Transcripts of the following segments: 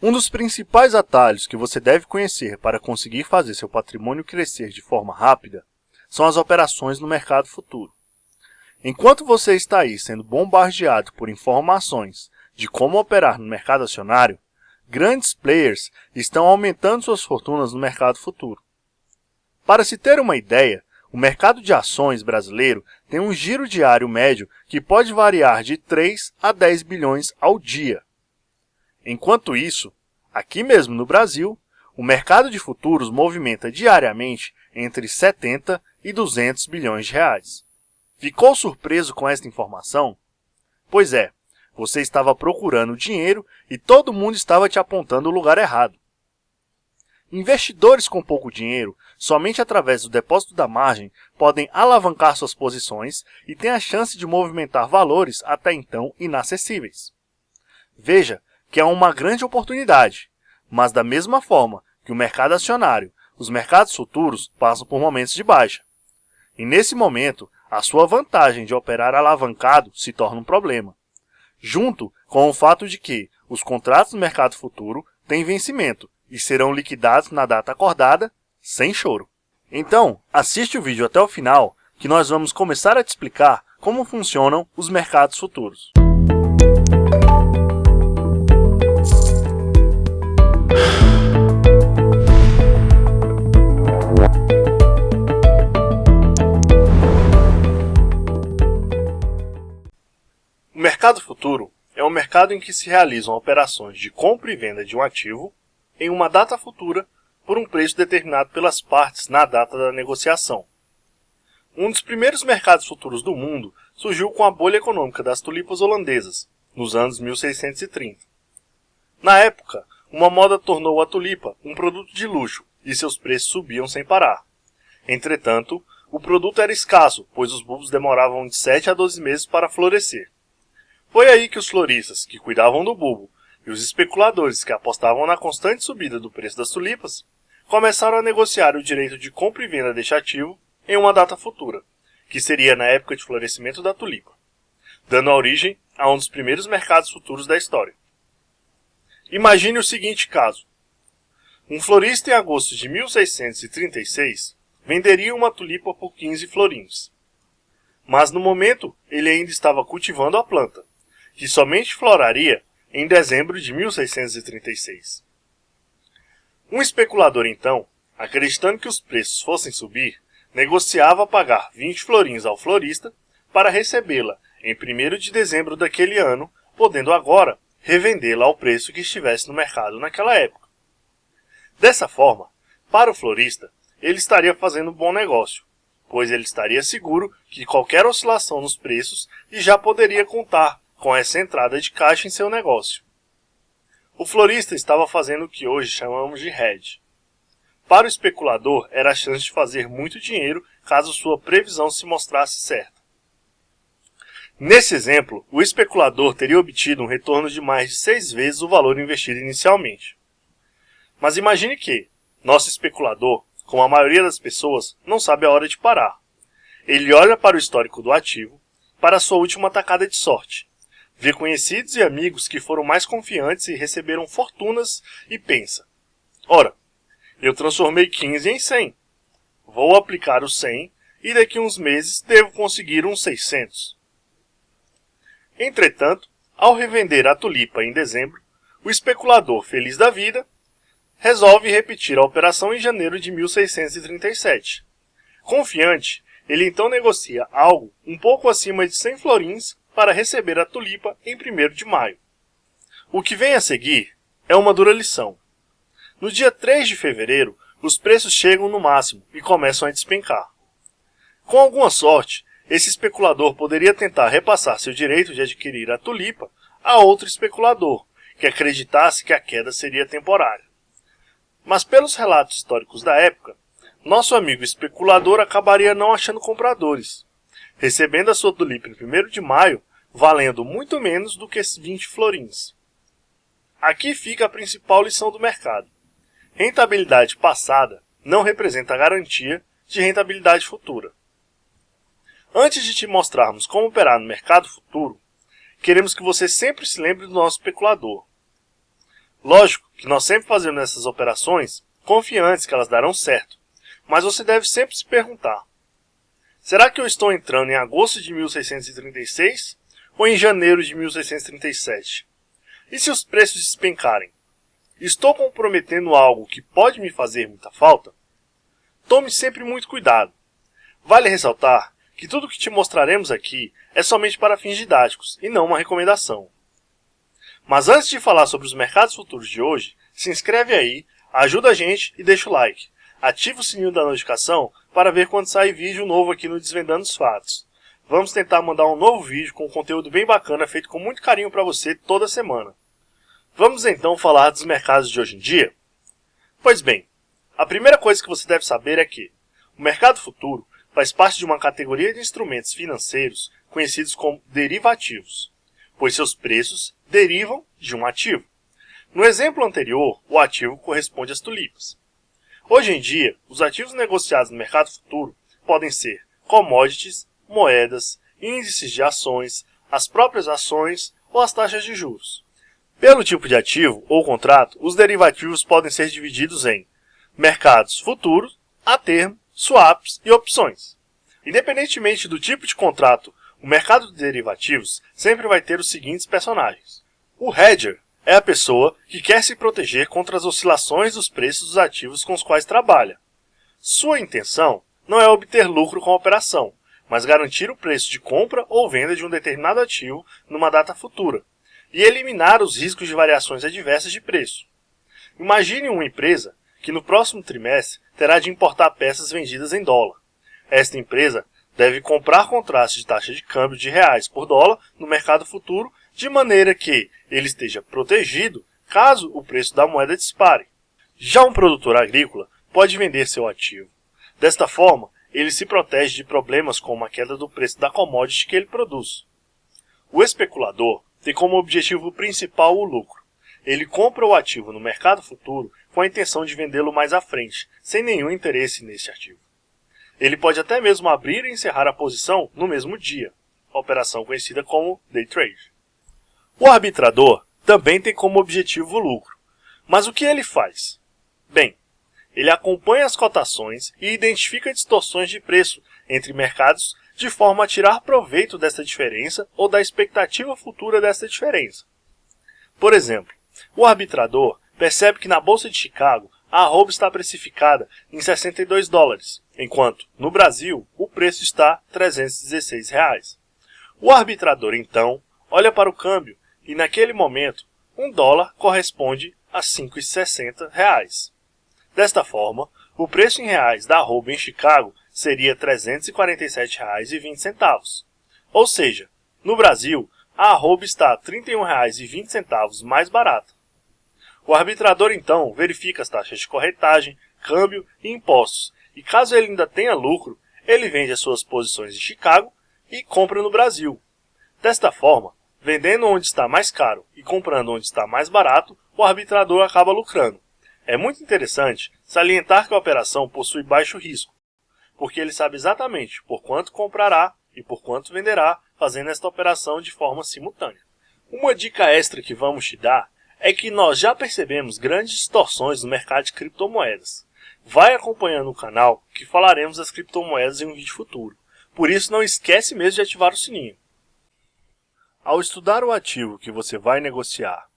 Um dos principais atalhos que você deve conhecer para conseguir fazer seu patrimônio crescer de forma rápida são as operações no mercado futuro. Enquanto você está aí sendo bombardeado por informações de como operar no mercado acionário, grandes players estão aumentando suas fortunas no mercado futuro. Para se ter uma ideia, o mercado de ações brasileiro tem um giro diário médio que pode variar de 3 a 10 bilhões ao dia. Enquanto isso, aqui mesmo no Brasil, o mercado de futuros movimenta diariamente entre 70 e 200 bilhões de reais. Ficou surpreso com esta informação? Pois é, você estava procurando dinheiro e todo mundo estava te apontando o lugar errado. Investidores com pouco dinheiro, somente através do depósito da margem, podem alavancar suas posições e têm a chance de movimentar valores até então inacessíveis. Veja que é uma grande oportunidade, mas da mesma forma que o mercado acionário, os mercados futuros passam por momentos de baixa. E nesse momento, a sua vantagem de operar alavancado se torna um problema, junto com o fato de que os contratos no mercado futuro têm vencimento e serão liquidados na data acordada, sem choro. Então, assiste o vídeo até o final, que nós vamos começar a te explicar como funcionam os mercados futuros. O mercado futuro é um mercado em que se realizam operações de compra e venda de um ativo em uma data futura por um preço determinado pelas partes na data da negociação. Um dos primeiros mercados futuros do mundo surgiu com a bolha econômica das tulipas holandesas, nos anos 1630. Na época, uma moda tornou a tulipa um produto de luxo e seus preços subiam sem parar. Entretanto, o produto era escasso, pois os bulbos demoravam de 7 a 12 meses para florescer. Foi aí que os floristas, que cuidavam do bulbo, e os especuladores que apostavam na constante subida do preço das tulipas, começaram a negociar o direito de compra e venda deste ativo em uma data futura, que seria na época de florescimento da tulipa, dando origem a um dos primeiros mercados futuros da história. Imagine o seguinte caso. Um florista em agosto de 1636 venderia uma tulipa por 15 florins. Mas no momento ele ainda estava cultivando a planta, que somente floraria em dezembro de 1636. Um especulador, então, acreditando que os preços fossem subir, negociava pagar 20 florins ao florista para recebê-la em 1º de dezembro daquele ano, podendo agora revendê-la ao preço que estivesse no mercado naquela época. Dessa forma, para o florista, ele estaria fazendo um bom negócio, pois ele estaria seguro que qualquer oscilação nos preços e já poderia contar com essa entrada de caixa em seu negócio. O florista estava fazendo o que hoje chamamos de hedge. Para o especulador, era a chance de fazer muito dinheiro caso sua previsão se mostrasse certa. Nesse exemplo, o especulador teria obtido um retorno de mais de 6 vezes o valor investido inicialmente. Mas imagine que nosso especulador, como a maioria das pessoas, não sabe a hora de parar. Ele olha para o histórico do ativo, para sua última tacada de sorte, vê conhecidos e amigos que foram mais confiantes e receberam fortunas e pensa: ora, eu transformei 15 em 100. Vou aplicar os 100 e daqui a uns meses devo conseguir uns 600. Entretanto, ao revender a tulipa em dezembro, o especulador, feliz da vida, resolve repetir a operação em janeiro de 1637. Confiante, ele então negocia algo um pouco acima de 100 florins para receber a tulipa em 1º de maio. O que vem a seguir é uma dura lição. No dia 3 de fevereiro, os preços chegam no máximo e começam a despencar. Com alguma sorte, esse especulador poderia tentar repassar seu direito de adquirir a tulipa a outro especulador, que acreditasse que a queda seria temporária. Mas pelos relatos históricos da época, nosso amigo especulador acabaria não achando compradores, recebendo a sua tulipa em 1º de maio, valendo muito menos do que 20 florins. Aqui fica a principal lição do mercado. Rentabilidade passada não representa garantia de rentabilidade futura. Antes de te mostrarmos como operar no mercado futuro, queremos que você sempre se lembre do nosso especulador. Lógico que nós sempre fazemos nessas operações, confiantes que elas darão certo. Mas você deve sempre se perguntar: será que eu estou entrando em agosto de 1636 ou em janeiro de 1637? E se os preços despencarem? Estou comprometendo algo que pode me fazer muita falta? Tome sempre muito cuidado. Vale ressaltar que tudo o que te mostraremos aqui é somente para fins didáticos e não uma recomendação. Mas antes de falar sobre os mercados futuros de hoje, se inscreve aí, ajuda a gente e deixa o like. Ativa o sininho da notificação para ver quando sai vídeo novo aqui no Desvendando os Fatos. Vamos tentar mandar um novo vídeo com conteúdo bem bacana feito com muito carinho para você toda semana. Vamos então falar dos mercados de hoje em dia? Pois bem, a primeira coisa que você deve saber é que o mercado futuro faz parte de uma categoria de instrumentos financeiros conhecidos como derivativos, pois seus preços derivam de um ativo. No exemplo anterior, o ativo corresponde às tulipas. Hoje em dia, os ativos negociados no mercado futuro podem ser commodities, moedas, índices de ações, as próprias ações ou as taxas de juros. Pelo tipo de ativo ou contrato, os derivativos podem ser divididos em mercados futuros, a termo, swaps e opções. Independentemente do tipo de contrato, o mercado de derivativos sempre vai ter os seguintes personagens. O hedger é a pessoa que quer se proteger contra as oscilações dos preços dos ativos com os quais trabalha. Sua intenção não é obter lucro com a operação, mas garantir o preço de compra ou venda de um determinado ativo numa data futura, e eliminar os riscos de variações adversas de preço. Imagine uma empresa que no próximo trimestre terá de importar peças vendidas em dólar. Esta empresa deve comprar contratos de taxa de câmbio de reais por dólar no mercado futuro, de maneira que ele esteja protegido caso o preço da moeda dispare. Já um produtor agrícola pode vender seu ativo. Desta forma, ele se protege de problemas como a queda do preço da commodity que ele produz. O especulador tem como objetivo principal o lucro. Ele compra o ativo no mercado futuro com a intenção de vendê-lo mais à frente, sem nenhum interesse nesse ativo. Ele pode até mesmo abrir e encerrar a posição no mesmo dia, a operação conhecida como day trade. O arbitrador também tem como objetivo o lucro. Mas o que ele faz? Bem, ele acompanha as cotações e identifica distorções de preço entre mercados de forma a tirar proveito desta diferença ou da expectativa futura desta diferença. Por exemplo, o arbitrador percebe que na Bolsa de Chicago a arroba está precificada em $62, enquanto no Brasil o preço está R$316. O arbitrador então olha para o câmbio e naquele momento $1 corresponde a R$ 5,60. Desta forma, o preço em reais da arroba em Chicago seria R$ 347,20. Ou seja, no Brasil, a arroba está R$ 31,20 mais barata. O arbitrador então verifica as taxas de corretagem, câmbio e impostos, e caso ele ainda tenha lucro, ele vende as suas posições em Chicago e compra no Brasil. Desta forma, vendendo onde está mais caro e comprando onde está mais barato, o arbitrador acaba lucrando. É muito interessante salientar que a operação possui baixo risco, porque ele sabe exatamente por quanto comprará e por quanto venderá, fazendo esta operação de forma simultânea. Uma dica extra que vamos te dar é que nós já percebemos grandes distorções no mercado de criptomoedas. Vai acompanhando o canal que falaremos das criptomoedas em um vídeo futuro. Por isso não esquece mesmo de ativar o sininho. Ao estudar o ativo que você vai negociar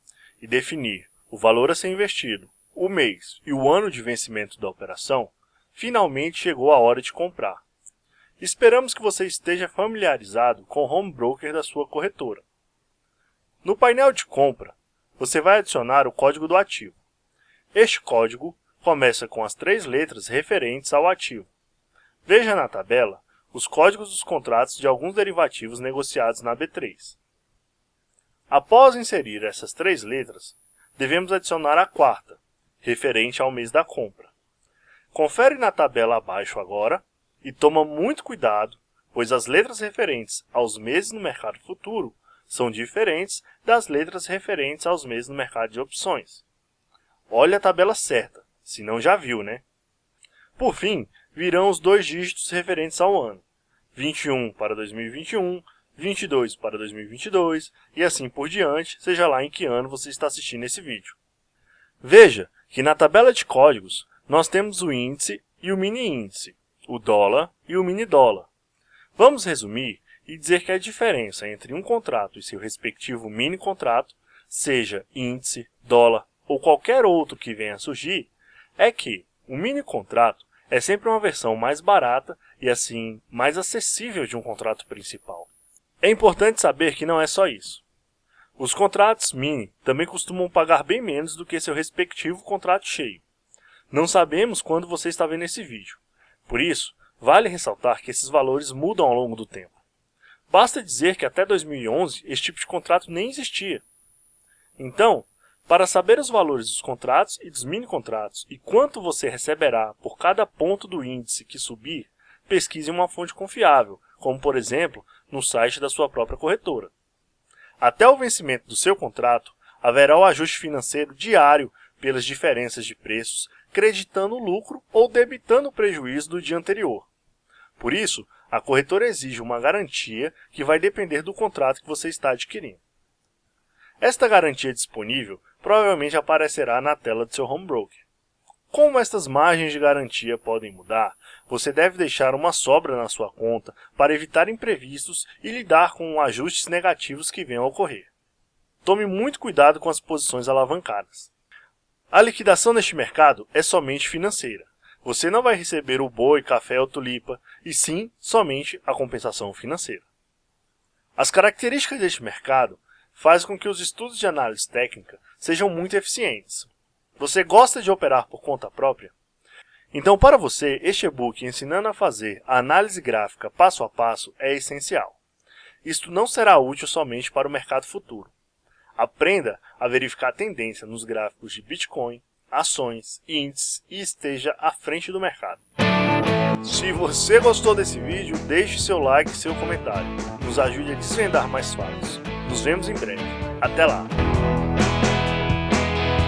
e definir o valor a ser investido, o mês e o ano de vencimento da operação, finalmente chegou a hora de comprar. Esperamos que você esteja familiarizado com o home broker da sua corretora. No painel de compra, você vai adicionar o código do ativo. Este código começa com as 3 letras referentes ao ativo. Veja na tabela os códigos dos contratos de alguns derivativos negociados na B3. Após inserir essas 3 letras, devemos adicionar a 4ª, referente ao mês da compra. Confere na tabela abaixo agora e toma muito cuidado, pois as letras referentes aos meses no mercado futuro são diferentes das letras referentes aos meses no mercado de opções. Olhe a tabela certa, se não já viu, né? Por fim, virão os 2 dígitos referentes ao ano, 21 para 2021, 22 para 2022 e assim por diante, seja lá em que ano você está assistindo esse vídeo. Veja que na tabela de códigos nós temos o índice e o mini-índice, o dólar e o mini-dólar. Vamos resumir e dizer que a diferença entre um contrato e seu respectivo mini-contrato, seja índice, dólar ou qualquer outro que venha a surgir, é que o mini-contrato é sempre uma versão mais barata e assim mais acessível de um contrato principal. É importante saber que não é só isso. Os contratos mini também costumam pagar bem menos do que seu respectivo contrato cheio. Não sabemos quando você está vendo esse vídeo, por isso, vale ressaltar que esses valores mudam ao longo do tempo. Basta dizer que até 2011 esse tipo de contrato nem existia. Então, para saber os valores dos contratos e dos mini-contratos e quanto você receberá por cada ponto do índice que subir, pesquise em uma fonte confiável, como por exemplo, no site da sua própria corretora. Até o vencimento do seu contrato, haverá o ajuste financeiro diário pelas diferenças de preços, creditando o lucro ou debitando o prejuízo do dia anterior. Por isso, a corretora exige uma garantia que vai depender do contrato que você está adquirindo. Esta garantia disponível provavelmente aparecerá na tela do seu home broker. Como estas margens de garantia podem mudar, você deve deixar uma sobra na sua conta para evitar imprevistos e lidar com ajustes negativos que venham a ocorrer. Tome muito cuidado com as posições alavancadas. A liquidação neste mercado é somente financeira. Você não vai receber o boi, café ou tulipa, e sim somente a compensação financeira. As características deste mercado fazem com que os estudos de análise técnica sejam muito eficientes. Você gosta de operar por conta própria? Então, para você, este e-book ensinando a fazer a análise gráfica passo a passo é essencial. Isto não será útil somente para o mercado futuro. Aprenda a verificar a tendência nos gráficos de Bitcoin, ações, índices e esteja à frente do mercado. Se você gostou desse vídeo, deixe seu like e seu comentário. Nos ajude a desvendar mais fatos. Nos vemos em breve. Até lá!